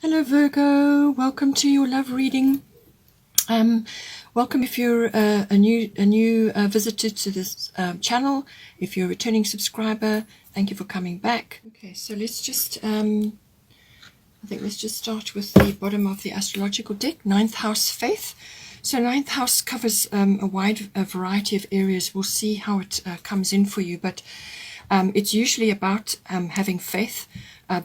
Hello Virgo, welcome to your love reading. Welcome if you're a new visitor to this channel. If you're a returning subscriber, thank you for coming back. Okay, so let's just let's just start with the bottom of the astrological deck, ninth house faith. So ninth house covers a wide variety of areas. We'll see how it comes in for you, but it's usually about having faith,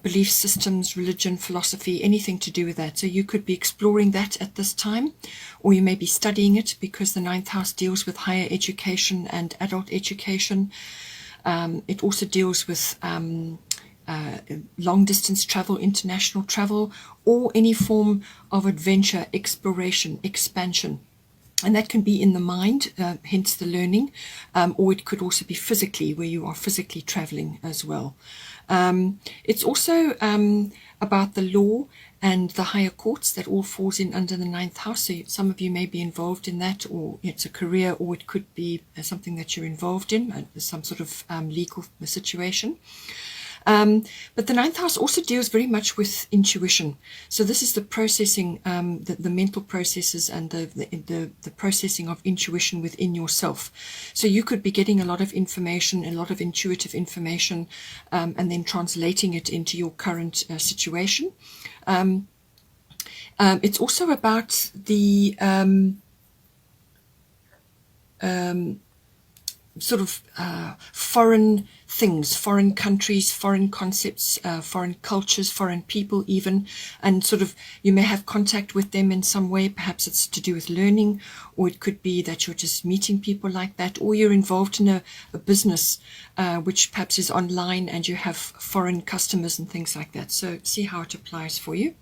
belief systems, religion, philosophy, anything to do with that. So you could be exploring that at this time, or you may be studying it because the ninth house deals with higher education and adult education. It also deals with long distance travel, international travel, or any form of adventure, exploration, expansion. And that can be in the mind, hence the learning, or it could also be physically, where you are physically traveling as well. It's also about the law and the higher courts. That all falls in under the ninth house. So some of you may be involved in that, or it's a career, or it could be something that you're involved in, some sort of legal situation. But the ninth house also deals very much with intuition. So this is the processing, the mental processes and the processing of intuition within yourself. So you could be getting a lot of information, a lot of intuitive information, and then translating it into your current situation. It's also about the sort of foreign things, foreign countries, foreign concepts, foreign cultures, foreign people even, and sort of you may have contact with them in some way. Perhaps it's to do with learning, or it could be that you're just meeting people like that, or you're involved in a business which perhaps is online and you have foreign customers and things like that. So see how it applies for you.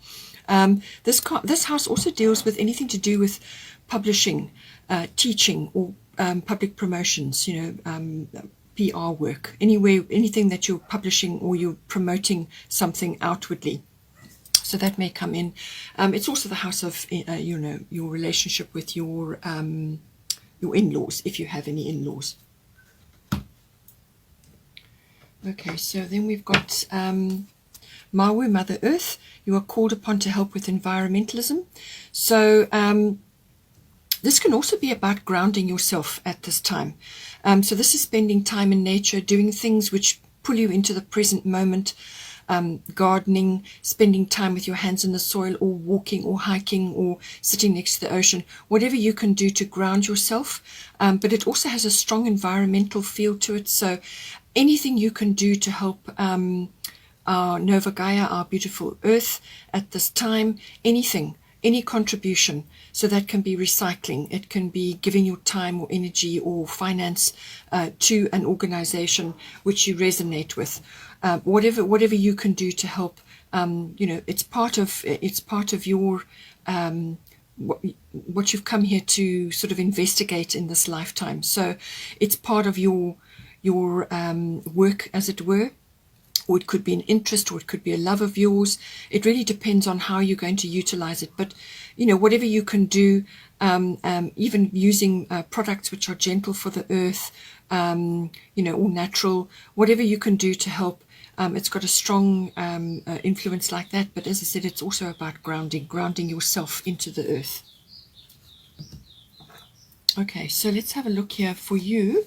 This house also deals with anything to do with publishing, teaching, or public promotions, PR work, anyway, anything that you're publishing or you're promoting something outwardly. So that may come in. It's also the house of, your relationship with your in-laws, if you have any in-laws. Okay, so then we've got Maui, Mother Earth. You are called upon to help with environmentalism. So this can also be about grounding yourself at this time. So this is spending time in nature, doing things which pull you into the present moment, gardening, spending time with your hands in the soil, or walking or hiking or sitting next to the ocean, whatever you can do to ground yourself. But it also has a strong environmental feel to it. So anything you can do to help our Nova Gaia, our beautiful earth at this time, anything, any contribution. So that can be recycling, it can be giving your time or energy or finance to an organization which you resonate with. Whatever you can do to help, it's part of your what you've come here to sort of investigate in this lifetime. So it's part of your work, as it were. Or it could be an interest, or it could be a love of yours. It really depends on how you're going to utilize it. But, whatever you can do, even using products which are gentle for the earth, or natural, whatever you can do to help. It's got a strong influence like that. But as I said, it's also about grounding yourself into the earth. Okay, so let's have a look here for you.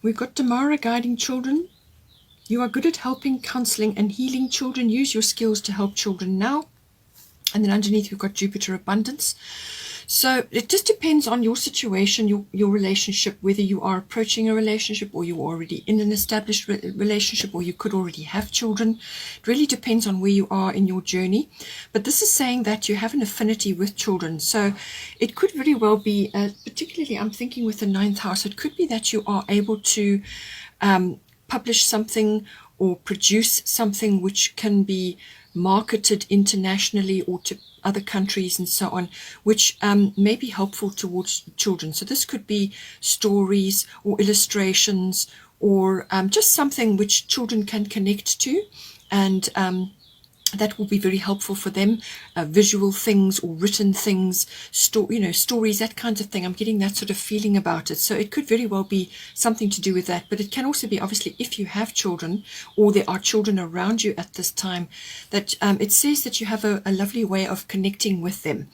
We've got Tamara, guiding children. You are good at helping, counseling, and healing children. Use your skills to help children now. And then underneath, we've got Jupiter, abundance. So it just depends on your situation, your relationship, whether you are approaching a relationship, or you're already in an established relationship, or you could already have children. It really depends on where you are in your journey. But this is saying that you have an affinity with children. So it could very well be, particularly I'm thinking with the ninth house, it could be that you are able to publish something or produce something which can be marketed internationally or to other countries and so on, which may be helpful towards children. So this could be stories or illustrations, or just something which children can connect to and that will be very helpful for them. Visual things or written things, stories, that kind of thing. I'm getting that sort of feeling about it. So it could very well be something to do with that. But it can also be, obviously, if you have children or there are children around you at this time, that it says that you have a lovely way of connecting with them,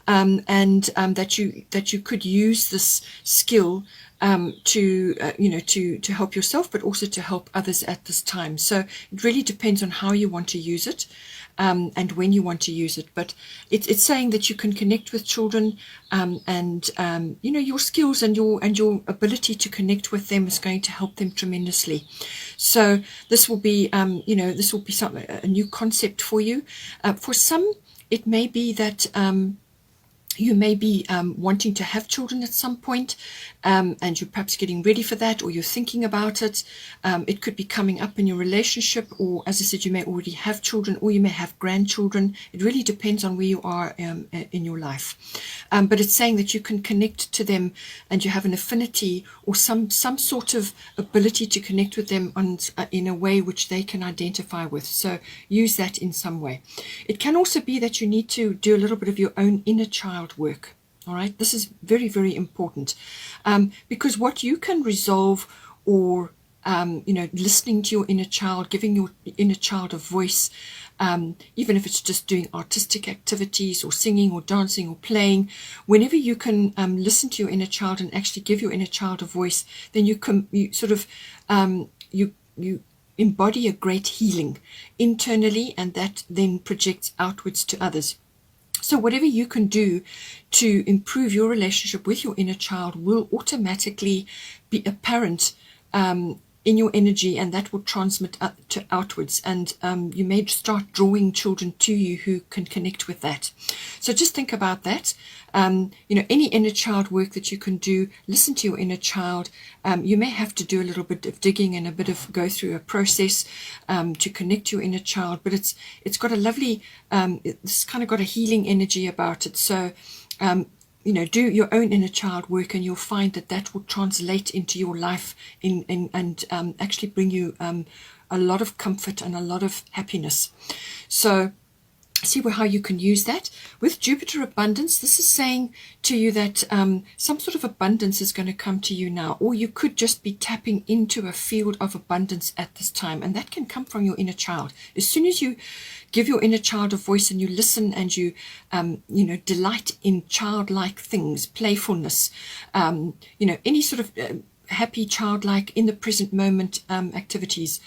and that you could use this skill to help yourself, but also to help others at this time. So it really depends on how you want to use it, and when you want to use it. But it's saying that you can connect with children, and your skills and your ability to connect with them is going to help them tremendously. So this will be a new concept for you. For some, it may be that you may be wanting to have children at some point, and you're perhaps getting ready for that, or you're thinking about it. It could be coming up in your relationship, or, as I said, you may already have children, or you may have grandchildren. It really depends on where you are in your life. But it's saying that you can connect to them, and you have an affinity or some sort of ability to connect with them in a way which they can identify with. So use that in some way. It can also be that you need to do a little bit of your own inner child work. All right, this is very, very important, because what you can resolve, or listening to your inner child, giving your inner child a voice, even if it's just doing artistic activities or singing or dancing or playing, whenever you can listen to your inner child and actually give your inner child a voice, then you embody a great healing internally, and that then projects outwards to others. So whatever you can do to improve your relationship with your inner child will automatically be apparent in your energy, and that will transmit to outwards, and you may start drawing children to you who can connect with that. So just think about that. Any inner child work that you can do, listen to your inner child. You may have to do a little bit of digging and a bit of go through a process to connect to your inner child, but it's got a lovely, it's kind of got a healing energy about it. So do your own inner child work, and you'll find that will translate into your life and actually bring you a lot of comfort and a lot of happiness. So see how you can use that. With Jupiter abundance, this is saying to you that some sort of abundance is going to come to you now, or you could just be tapping into a field of abundance at this time, and that can come from your inner child. As soon as you give your inner child a voice, and you listen, and you delight in childlike things, playfulness, any sort of happy, childlike, in the present moment activities,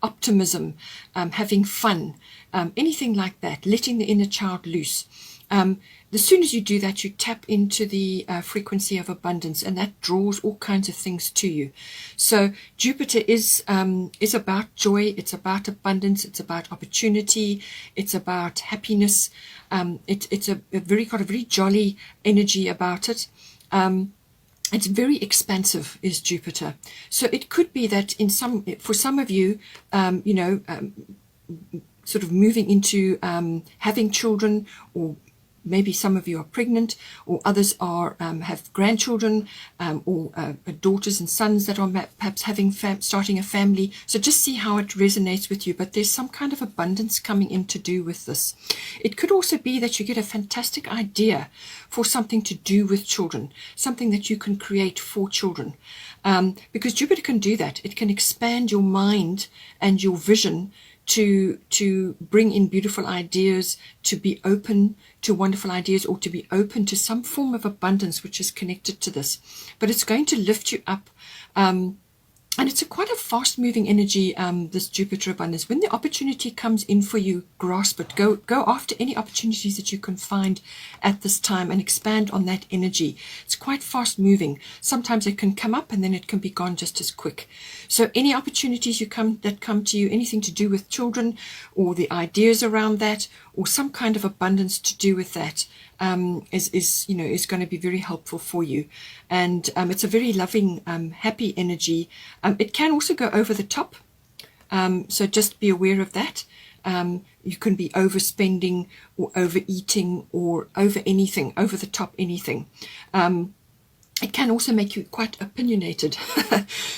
optimism, having fun, anything like that, letting the inner child loose. As soon as you do that, you tap into the frequency of abundance, and that draws all kinds of things to you. So Jupiter is about joy, it's about abundance, it's about opportunity, it's about happiness. It's got a very jolly energy about it. It's very expansive, is Jupiter. So it could be that for some of you, sort of moving into having children, or maybe some of you are pregnant, or others are have grandchildren, or daughters and sons that are perhaps starting a family. So just see how it resonates with you. But there's some kind of abundance coming in to do with this. It could also be that you get a fantastic idea for something to do with children, something that you can create for children, because Jupiter can do that. It can expand your mind and your vision to bring in beautiful ideas, to be open to wonderful ideas, or to be open to some form of abundance which is connected to this. But it's going to lift you up, and it's quite a fast-moving energy, this Jupiter abundance. When the opportunity comes in for you, grasp it. Go after any opportunities that you can find at this time, and expand on that energy. It's quite fast-moving. Sometimes it can come up, and then it can be gone just as quick. So any opportunities that come to you, anything to do with children, or the ideas around that, or some kind of abundance to do with that, is going to be very helpful for you. And it's a very loving, happy energy. It can also go over the top, so just be aware of that. You can be overspending, or overeating, or over anything, over the top anything. it can also make you quite opinionated.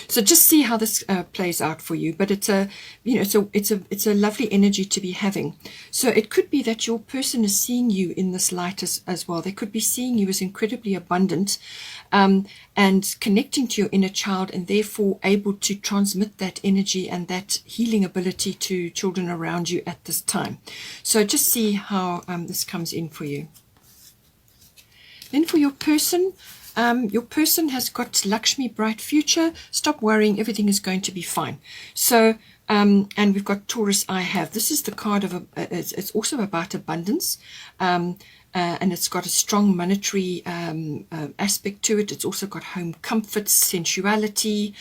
So just see how this plays out for you. But it's a, it's a lovely energy to be having. So it could be that your person is seeing you in this light as well. They could be seeing you as incredibly abundant, and connecting to your inner child, and therefore able to transmit that energy and that healing ability to children around you at this time. So just see how this comes in for you. Then for your person has got Lakshmi, bright future. Stop worrying, everything is going to be fine. So, and we've got Taurus, I have. This is the card of, it's also about abundance. And it's got a strong monetary aspect to it. It's also got home comforts, sensuality,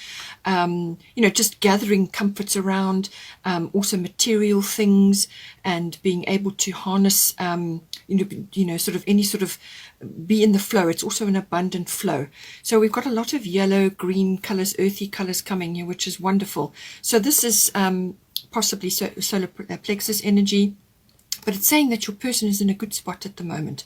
just gathering comforts around, also material things, and being able to harness, sort of any sort of be in the flow. It's also an abundant flow. So we've got a lot of yellow, green colors, earthy colors coming here, which is wonderful. So this is possibly solar plexus energy. But it's saying that your person is in a good spot at the moment.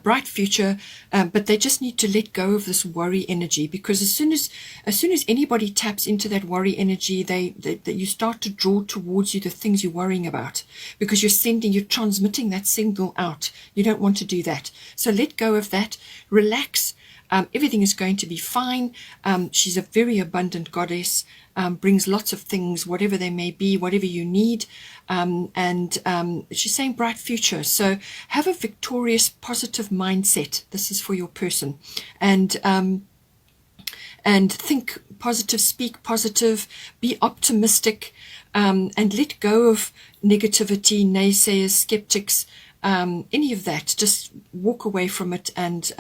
Bright future, but they just need to let go of this worry energy, because as soon as anybody taps into that worry energy, you start to draw towards you the things you're worrying about, because you're transmitting that signal out. You don't want to do that. So let go of that, relax. Everything is going to be fine. She's a very abundant goddess, brings lots of things, whatever they may be, whatever you need. And she's saying bright future. So have a victorious, positive mindset. This is for your person. And think positive, speak positive, be optimistic, and let go of negativity, naysayers, skeptics, any of that. Just walk away from it and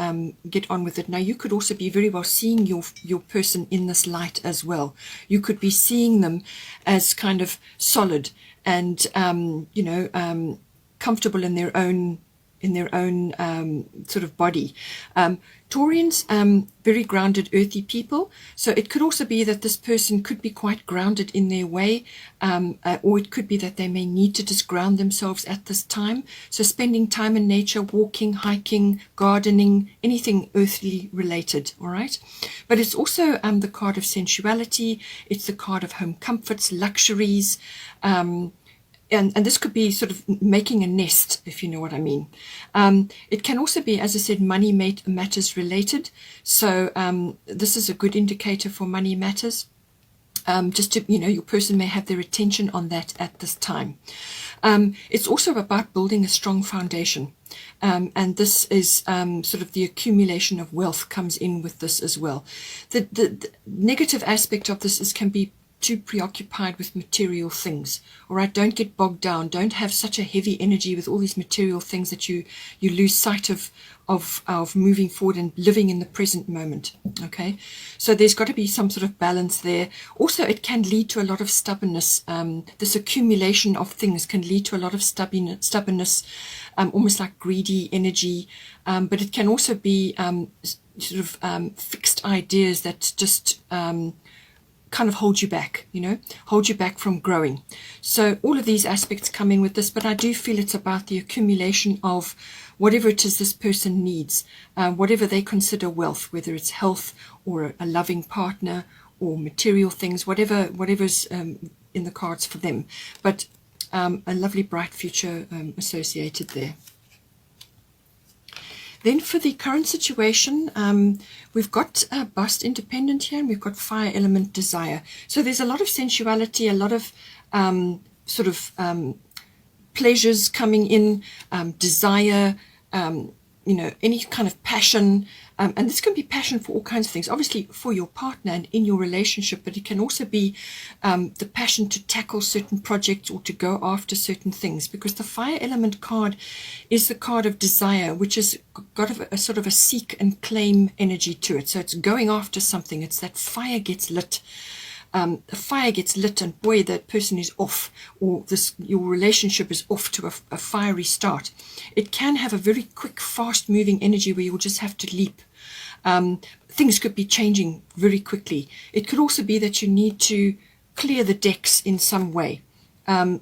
get on with it. Now, you could also be very well seeing your person in this light as well. You could be seeing them as kind of solid and comfortable in their own sort of body. Taurians, very grounded, earthy people. So it could also be that this person could be quite grounded in their way, or it could be that they may need to just ground themselves at this time. So spending time in nature, walking, hiking, gardening, anything earthly related, all right? But it's also the card of sensuality. It's the card of home comforts, luxuries, and this could be sort of making a nest, if you know what I mean. It can also be, as I said, money matters related. So this is a good indicator for money matters. Just to, your person may have their attention on that at this time. It's also about building a strong foundation. And this is sort of the accumulation of wealth comes in with this as well. The negative aspect of this is can be too preoccupied with material things. All right, don't get bogged down. Don't have such a heavy energy with all these material things that you lose sight of moving forward and living in the present moment. Okay, so there's got to be some sort of balance there. Also, it can lead to a lot of stubbornness. This accumulation of things can lead to a lot of stubbornness, almost like greedy energy. But it can also be sort of fixed ideas that just kind of hold you back, hold you back from growing. So all of these aspects come in with this, but I do feel it's about the accumulation of whatever it is this person needs, whatever they consider wealth, whether it's health or a loving partner or material things, whatever's in the cards for them. But a lovely bright future associated there. Then for the current situation, we've got bust independent here, and we've got fire element desire. So there's a lot of sensuality, a lot of sort of pleasures coming in, desire, any kind of passion. And this can be passion for all kinds of things, obviously for your partner and in your relationship, but it can also be the passion to tackle certain projects or to go after certain things, because the fire element card is the card of desire, which has got a sort of a seek and claim energy to it. So it's going after something. It's that fire gets lit. The fire gets lit, and boy, that person is off, or your relationship is off to a fiery start. It can have a very quick, fast-moving energy where you'll just have to leap. Things could be changing very quickly. It could also be that you need to clear the decks in some way.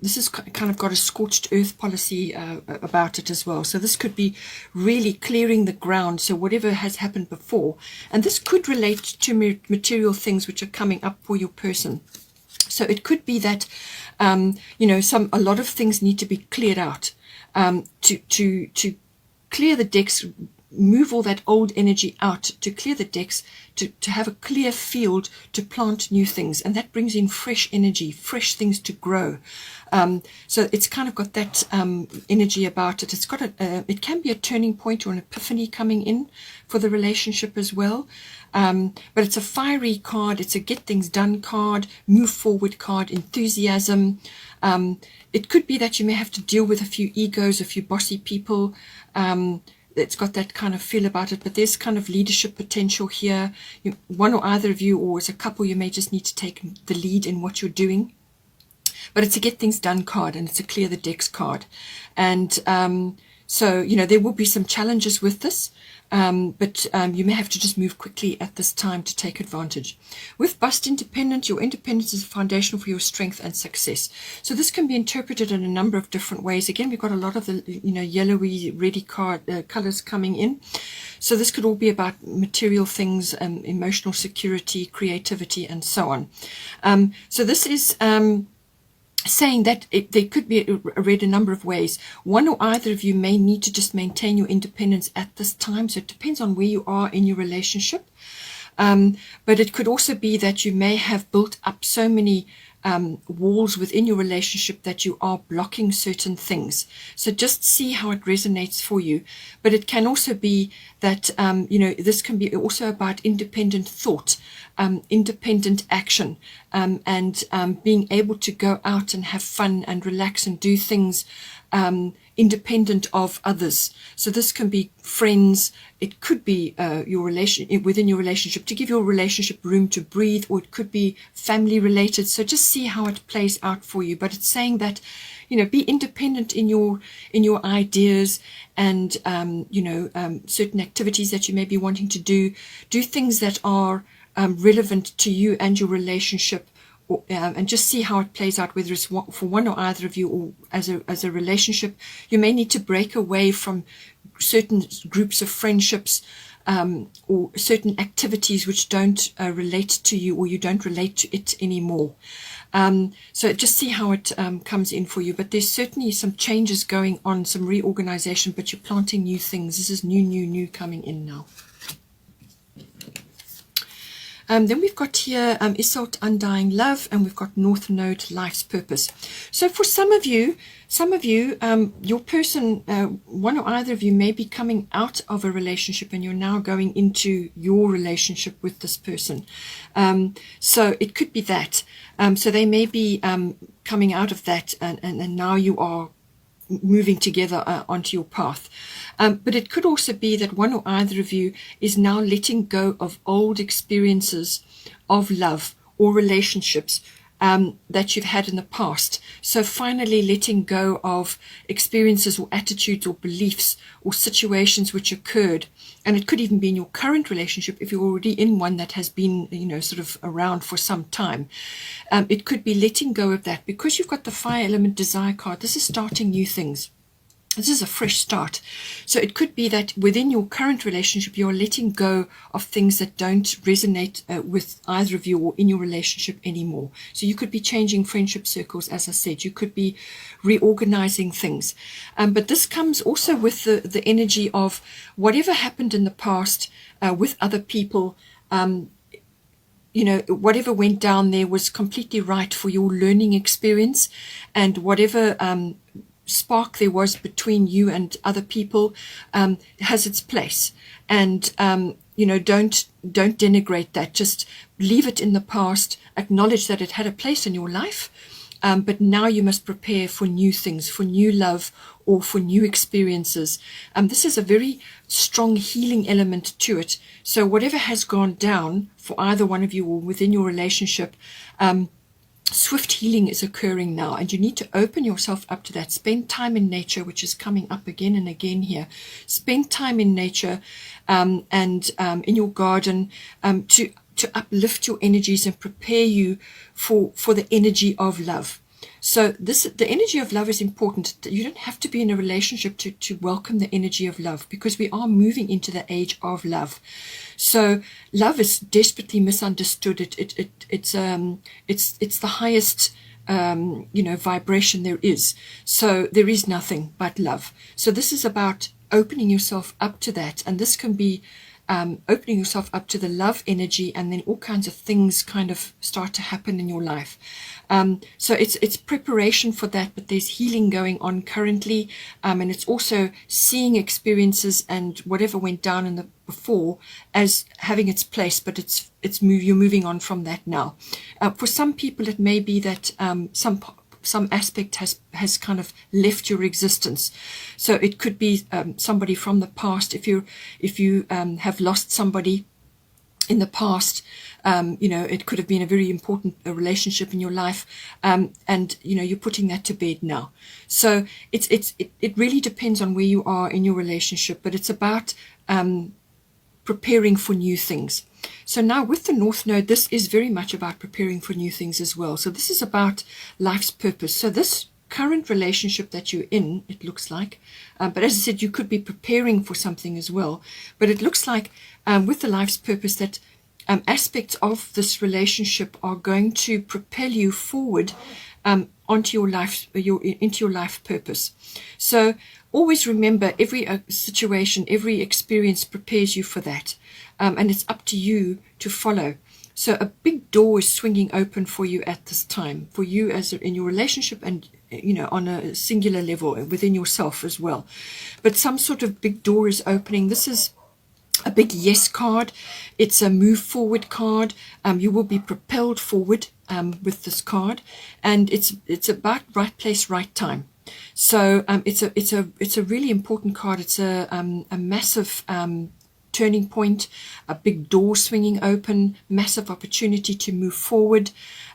This has kind of got a scorched earth policy about it as well. So this could be really clearing the ground. So whatever has happened before, and this could relate to material things which are coming up for your person. So it could be that, you know, a lot of things need to be cleared out, to clear the decks, move all that old energy out, to clear the decks, to have a clear field to plant new things, and that brings in fresh energy, fresh things to grow. So it's kind of got that energy about it. It's got it can be a turning point or an epiphany coming in for the relationship as well. But it's a fiery card. It's a get things done card, move forward card, enthusiasm. It could be that you may have to deal with a few egos, a few bossy people. It's got that kind of feel about it, but there's kind of leadership potential here. One or either of you, or as a couple, you may just need to take the lead in what you're doing. But it's a get things done card, and it's a clear the decks card. And so, you know, there will be some challenges with this, but you may have to just move quickly at this time to take advantage. With bust independent, your independence is a foundation for your strength and success. So this can be interpreted in a number of different ways. Again, we've got a lot of the, you know, yellowy, reddy colors coming in. So this could all be about material things, emotional security, creativity, and so on. So this is saying that they could be read a number of ways. One or either of you may need to just maintain your independence at this time. So it depends on where you are in your relationship. But it could also be that you may have built up so many walls within your relationship that you are blocking certain things. So just see how it resonates for you. But it can also be that, you know, this can be also about independent thought, independent action, and being able to go out and have fun and relax and do things independent of others. So this can be friends, it could be your relation within your relationship, to give your relationship room to breathe, or it could be family related. So just see how it plays out for you. But it's saying that, you know, be independent in your ideas, and you know, certain activities that you may be wanting to do things that are relevant to you and your relationship. And just see how it plays out, whether it's for one or either of you, or as a relationship. You may need to break away from certain groups of friendships, or certain activities which don't relate to you, or you don't relate to it anymore. So just see how it comes in for you. But there's certainly some changes going on, some reorganization, but you're planting new things. This is new coming in now. Then we've got here Isolde, Undying Love, and we've got North Node, Life's Purpose. So for some of you, your person, one or either of you may be coming out of a relationship, and you're now going into your relationship with this person. So it could be that. So they may be coming out of that, and now you are moving together onto your path. But it could also be that one or either of you is now letting go of old experiences of love or relationships that you've had in the past. So finally letting go of experiences or attitudes or beliefs or situations which occurred. And it could even be in your current relationship if you're already in one that has been, you know, sort of around for some time. It could be letting go of that, because you've got the fire element desire card. This is starting new things. This is a fresh start. So it could be that within your current relationship, you're letting go of things that don't resonate with either of you or in your relationship anymore. So you could be changing friendship circles, as I said. You could be reorganizing things. But this comes also with the energy of whatever happened in the past with other people. You know, whatever went down there was completely right for your learning experience, and whatever spark there was between you and other people has its place. And you know, don't denigrate that. Just leave it in the past, acknowledge that it had a place in your life, but now you must prepare for new things, for new love, or for new experiences. This is a very strong healing element to it. So whatever has gone down for either one of you or within your relationship, swift healing is occurring now, and you need to open yourself up to that. Spend time in nature, which is coming up again and again here. Spend time in nature and in your garden to uplift your energies and prepare you for the energy of love. So the energy of love is important. You don't have to be in a relationship to welcome the energy of love, because we are moving into the age of love. So love is desperately misunderstood. It's the highest vibration there is. So there is nothing but love. So this is about opening yourself up to that, and this can be opening yourself up to the love energy, and then all kinds of things kind of start to happen in your life. So it's preparation for that, but there's healing going on currently, and it's also seeing experiences and whatever went down in the before as having its place, but you're moving on from that now. For some people, it may be that some aspect has kind of left your existence. So it could be somebody from the past. If you have lost somebody in the past, it could have been a very important relationship in your life, and you're putting that to bed now. So it really depends on where you are in your relationship, but it's about preparing for new things. So now with the North Node, this is very much about preparing for new things as well. So this is about life's purpose. So this current relationship that you're in, it looks like, but as I said, you could be preparing for something as well. But it looks like with the life's purpose that aspects of this relationship are going to propel you forward onto your life, into your life purpose. So always remember, every situation, every experience prepares you for that, and it's up to you to follow. So a big door is swinging open for you at this time, for you as in your relationship, and on a singular level within yourself as well. But some sort of big door is opening. This is a big yes card. It's a move forward card. You will be propelled forward with this card, and it's about right place, right time. So it's a really important card. It's a massive turning point, a big door swinging open, massive opportunity to move forward,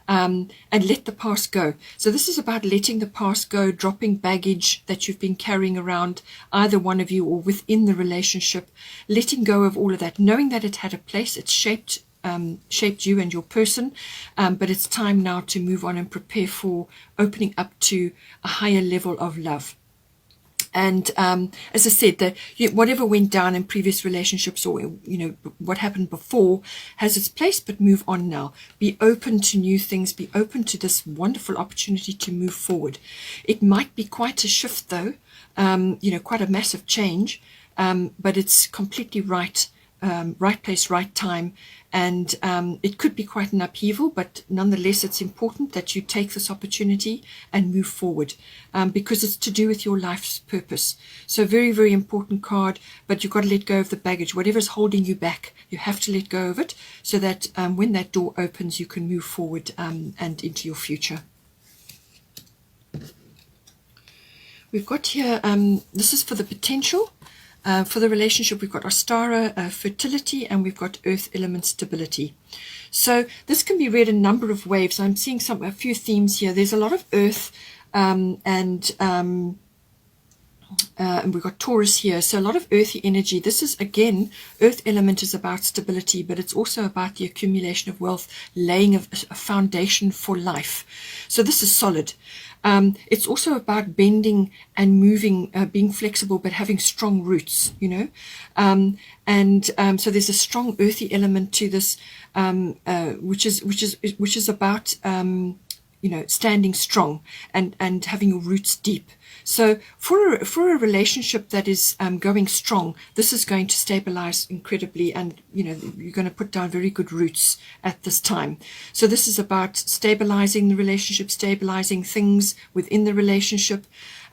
and let the past go. So this is about letting the past go, dropping baggage that you've been carrying around, either one of you or within the relationship, letting go of all of that, knowing that it had a place, it shaped you and your person, but it's time now to move on and prepare for opening up to a higher level of love. And as I said, that whatever went down in previous relationships, or what happened before, has its place, but move on now. Be open to new things. Be open to this wonderful opportunity to move forward. It might be quite a shift, though, quite a massive change, but it's completely right. Right place, right time, and it could be quite an upheaval, but nonetheless it's important that you take this opportunity and move forward, because it's to do with your life's purpose. So very, very important card, but you've got to let go of the baggage. Whatever's holding you back, you have to let go of it, so that when that door opens, you can move forward and into your future. We've got here, this is for the potential. For the relationship, we've got Astara, fertility, and we've got earth element stability. So this can be read a number of ways. I'm seeing a few themes here. There's a lot of earth, and we've got Taurus here. So a lot of earthy energy. This is, again, earth element is about stability, but it's also about the accumulation of wealth, laying a foundation for life. So this is solid. It's also about bending and moving, being flexible, but having strong roots, so there's a strong earthy element to this, which is about, standing strong and having your roots deep. So for a relationship that is going strong, this is going to stabilize incredibly, and you're going to put down very good roots at this time. So this is about stabilizing the relationship, stabilizing things within the relationship.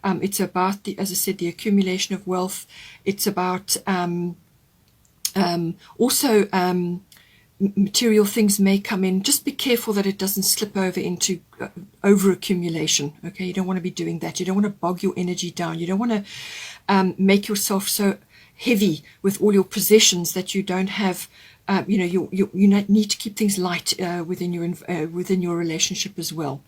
It's about as I said, the accumulation of wealth. It's about also material things may come in. Just be careful that it doesn't slip over into over accumulation. Okay, you don't want to be doing that. You don't want to bog your energy down. You don't want to make yourself so heavy with all your possessions that you don't have need to keep things light within your relationship as well.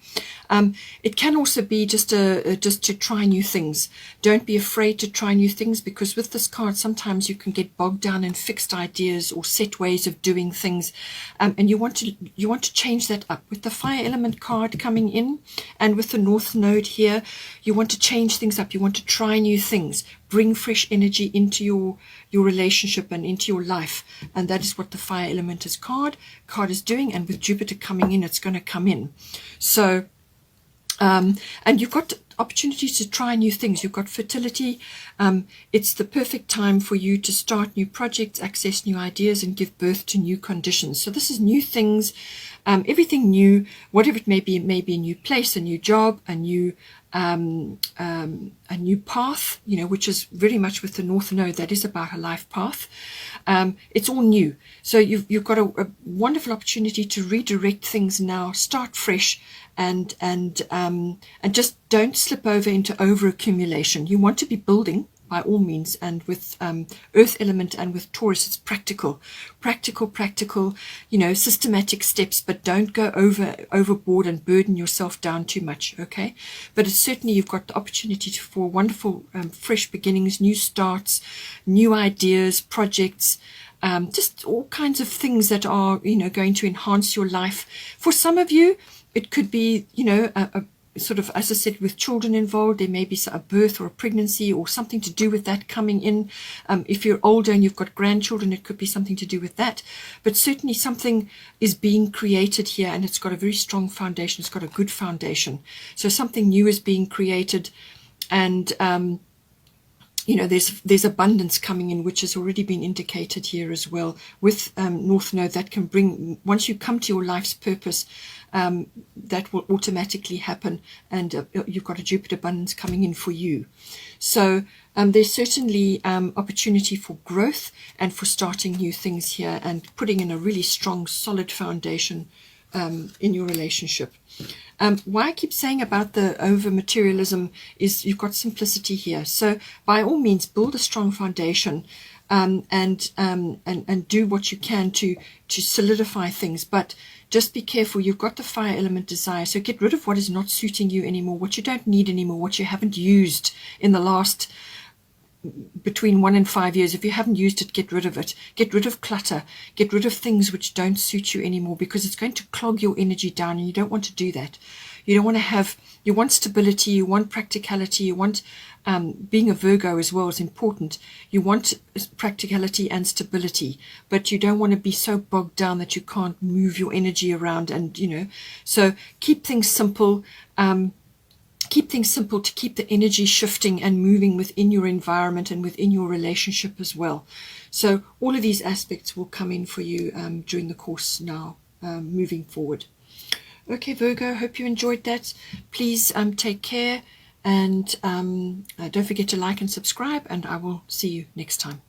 It can also be just to try new things. Don't be afraid to try new things, because with this card sometimes you can get bogged down in fixed ideas or set ways of doing things, and you want to change that up. With the fire element card coming in and with the North Node here, you want to change things up. You want to try new things, bring fresh energy into your relationship and into your life, and that is what the fire element card is doing. And with Jupiter coming in, it's going to come in. So and you've got opportunities to try new things. You've got fertility. It's the perfect time for you to start new projects, access new ideas, and give birth to new conditions. So this is new things, everything new, whatever it may be. It may be a new place, a new job, a new path, which is very much with the North Node. That is about a life path. It's all new. So you've got a wonderful opportunity to redirect things now, start fresh, and just don't slip over into over accumulation. You want to be building by all means, and with Earth element and with Taurus, it's practical, systematic steps, but don't go overboard and burden yourself down too much, okay? But it's certainly, you've got the opportunity for wonderful fresh beginnings, new starts, new ideas, projects, just all kinds of things that are, going to enhance your life. For some of you, it could be, a sort of, as I said, with children involved. There may be a birth or a pregnancy or something to do with that coming in. If you're older and you've got grandchildren, it could be something to do with that. But certainly something is being created here, and it's got a very strong foundation. It's got a good foundation. So something new is being created, and there's abundance coming in, which has already been indicated here as well with North Node. That can bring, once you come to your life's purpose, that will automatically happen, and you've got a Jupiter abundance coming in for you. So there's certainly opportunity for growth and for starting new things here and putting in a really strong, solid foundation in your relationship. Why I keep saying about the over materialism is you've got simplicity here. So by all means, build a strong foundation, and do what you can to solidify things. But just be careful. You've got the fire element desire. So get rid of what is not suiting you anymore, what you don't need anymore, what you haven't used in the last between 1 and 5 years. If you haven't used it, get rid of it. Get rid of clutter. Get rid of things which don't suit you anymore, because it's going to clog your energy down, and you don't want to do that. You don't want to have, you want stability, you want practicality, you want, being a Virgo as well is important. You want practicality and stability, but you don't want to be so bogged down that you can't move your energy around, and, so keep things simple. Keep things simple to keep the energy shifting and moving within your environment and within your relationship as well. So all of these aspects will come in for you during the course now, moving forward. Okay, Virgo, hope you enjoyed that. Please take care, and don't forget to like and subscribe, and I will see you next time.